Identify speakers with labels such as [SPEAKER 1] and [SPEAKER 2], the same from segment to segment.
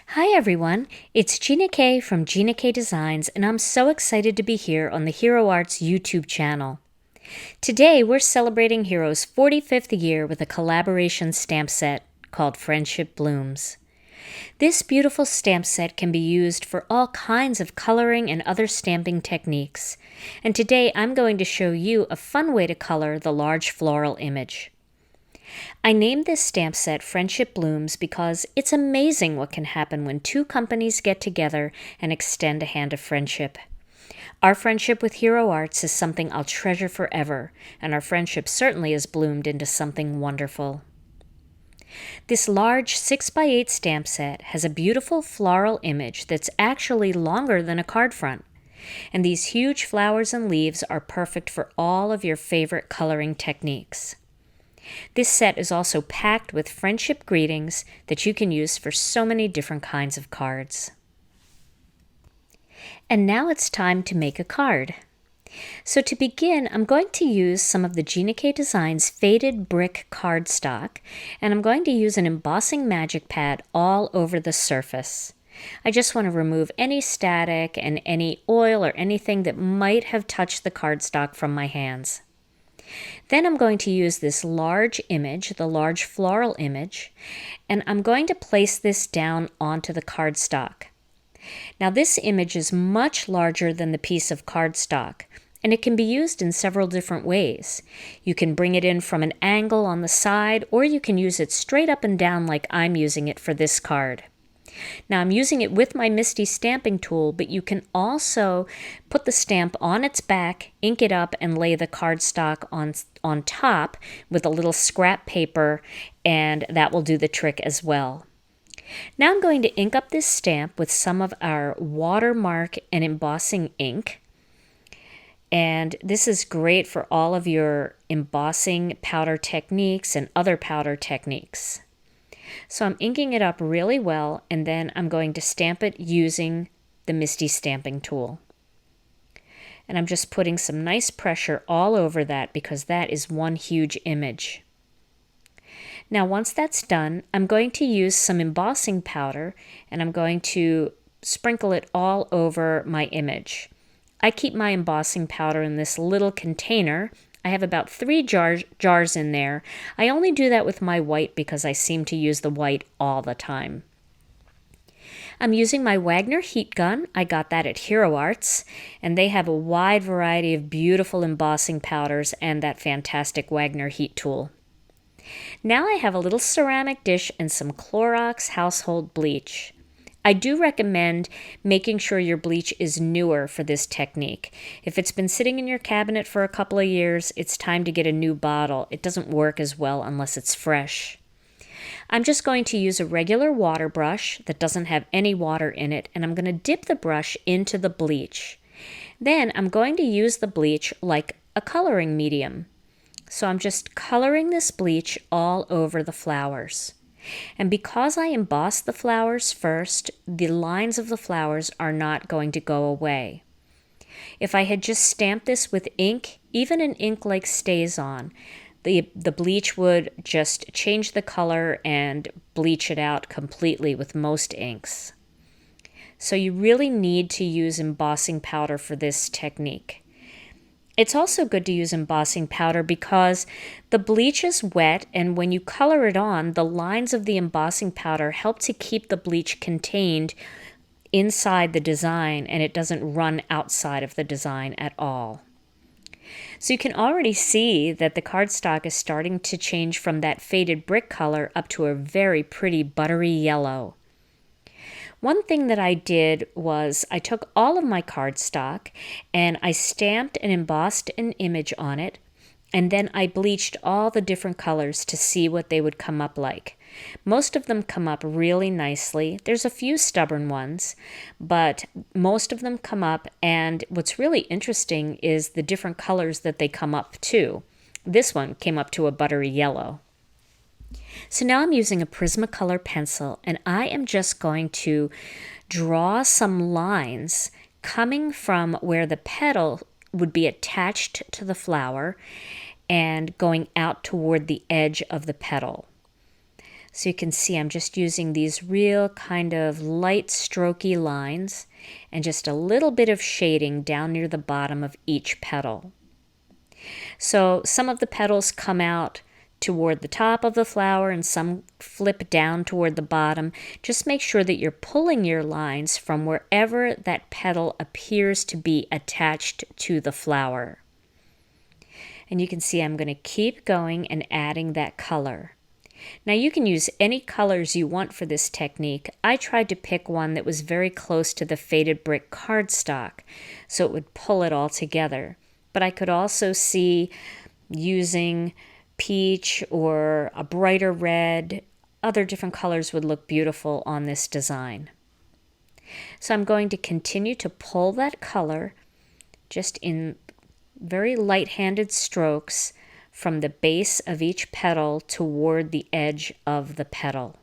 [SPEAKER 1] Hi everyone, it's Gina K from Gina K Designs, and I'm so excited to be here on the Hero Arts YouTube channel. Today we're celebrating Hero's 45th year with a collaboration stamp set called Friendship Blooms. This beautiful stamp set can be used for all kinds of coloring and other stamping techniques, and today I'm going to show you a fun way to color the large floral image. I named this stamp set Friendship Blooms because it's amazing what can happen when two companies get together and extend a hand of friendship. Our friendship with Hero Arts is something I'll treasure forever, and our friendship certainly has bloomed into something wonderful. This large 6x8 stamp set has a beautiful floral image that's actually longer than a card front. And these huge flowers and leaves are perfect for all of your favorite coloring techniques. This set is also packed with friendship greetings that you can use for so many different kinds of cards. And now it's time to make a card. So to begin, I'm going to use some of the Gina K Designs faded brick cardstock, and I'm going to use an embossing magic pad all over the surface. I just want to remove any static and any oil or anything that might have touched the cardstock from my hands. Then I'm going to use this large image, the large floral image, and I'm going to place this down onto the cardstock. Now this image is much larger than the piece of cardstock, and it can be used in several different ways. You can bring it in from an angle on the side, or you can use it straight up and down like I'm using it for this card. Now I'm using it with my Misti stamping tool, but you can also put the stamp on its back, ink it up, and lay the cardstock on top with a little scrap paper, and that will do the trick as well. Now I'm going to ink up this stamp with some of our watermark and embossing ink. And this is great for all of your embossing powder techniques and other powder techniques. So I'm inking it up really well, and then I'm going to stamp it using the Misti stamping tool. And I'm just putting some nice pressure all over that because that is one huge image. Now once that's done, I'm going to use some embossing powder, and I'm going to sprinkle it all over my image. I keep my embossing powder in this little container. I have about 3 jars in there. I only do that with my white because I seem to use the white all the time. I'm using my Wagner heat gun. I got that at Hero Arts, and they have a wide variety of beautiful embossing powders and that fantastic Wagner heat tool. Now I have a little ceramic dish and some Clorox household bleach. I do recommend making sure your bleach is newer for this technique. If it's been sitting in your cabinet for a couple of years, it's time to get a new bottle. It doesn't work as well unless it's fresh. I'm just going to use a regular water brush that doesn't have any water in it, and I'm going to dip the brush into the bleach. Then I'm going to use the bleach like a coloring medium. So I'm just coloring this bleach all over the flowers. And because I embossed the flowers first, the lines of the flowers are not going to go away. If I had just stamped this with ink, even an ink like StazOn, the bleach would just change the color and bleach it out completely with most inks. So you really need to use embossing powder for this technique. It's also good to use embossing powder because the bleach is wet, and when you color it on, the lines of the embossing powder help to keep the bleach contained inside the design, and it doesn't run outside of the design at all. So you can already see that the cardstock is starting to change from that faded brick color up to a very pretty buttery yellow. One thing that I did was I took all of my cardstock and I stamped and embossed an image on it, and then I bleached all the different colors to see what they would come up like. Most of them come up really nicely. There's a few stubborn ones, but most of them come up, and what's really interesting is the different colors that they come up to. This one came up to a buttery yellow. So now I'm using a Prismacolor pencil, and I am just going to draw some lines coming from where the petal would be attached to the flower and going out toward the edge of the petal. So you can see I'm just using these real kind of light strokey lines and just a little bit of shading down near the bottom of each petal. So some of the petals come out toward the top of the flower and some flip down toward the bottom. Just make sure that you're pulling your lines from wherever that petal appears to be attached to the flower. And you can see I'm going to keep going and adding that color. Now you can use any colors you want for this technique. I tried to pick one that was very close to the faded brick cardstock, so it would pull it all together. But I could also see using peach or a brighter red. Other different colors would look beautiful on this design. So I'm going to continue to pull that color just in very light-handed strokes from the base of each petal toward the edge of the petal.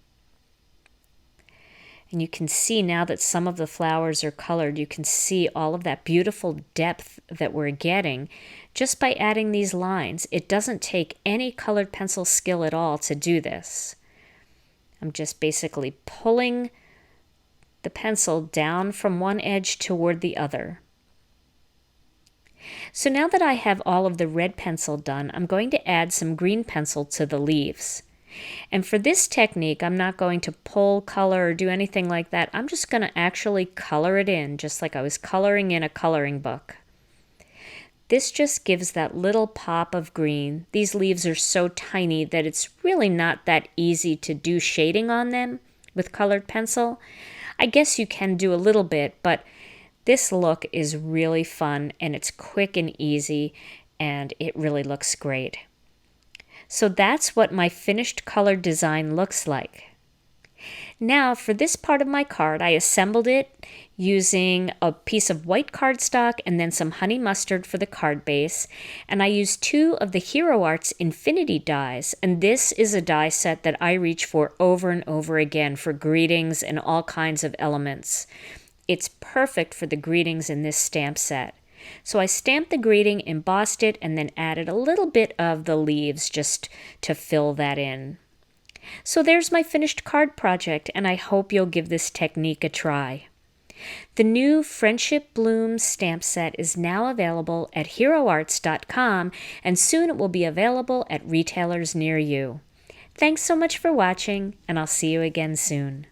[SPEAKER 1] And you can see now that some of the flowers are colored, you can see all of that beautiful depth that we're getting just by adding these lines. It doesn't take any colored pencil skill at all to do this. I'm just basically pulling the pencil down from one edge toward the other. So now that I have all of the red pencil done, I'm going to add some green pencil to the leaves. And for this technique, I'm not going to pull color or do anything like that. I'm just going to actually color it in, just like I was coloring in a coloring book. This just gives that little pop of green. These leaves are so tiny that it's really not that easy to do shading on them with colored pencil. I guess you can do a little bit, but this look is really fun and it's quick and easy and it really looks great. So that's what my finished colored design looks like. Now for this part of my card, I assembled it using a piece of white cardstock and then some honey mustard for the card base. And I used 2 of the Hero Arts Infinity dies. And this is a die set that I reach for over and over again for greetings and all kinds of elements. It's perfect for the greetings in this stamp set. So I stamped the greeting, embossed it, and then added a little bit of the leaves just to fill that in. So there's my finished card project, and I hope you'll give this technique a try. The new Friendship Bloom stamp set is now available at heroarts.com, and soon it will be available at retailers near you. Thanks so much for watching, and I'll see you again soon.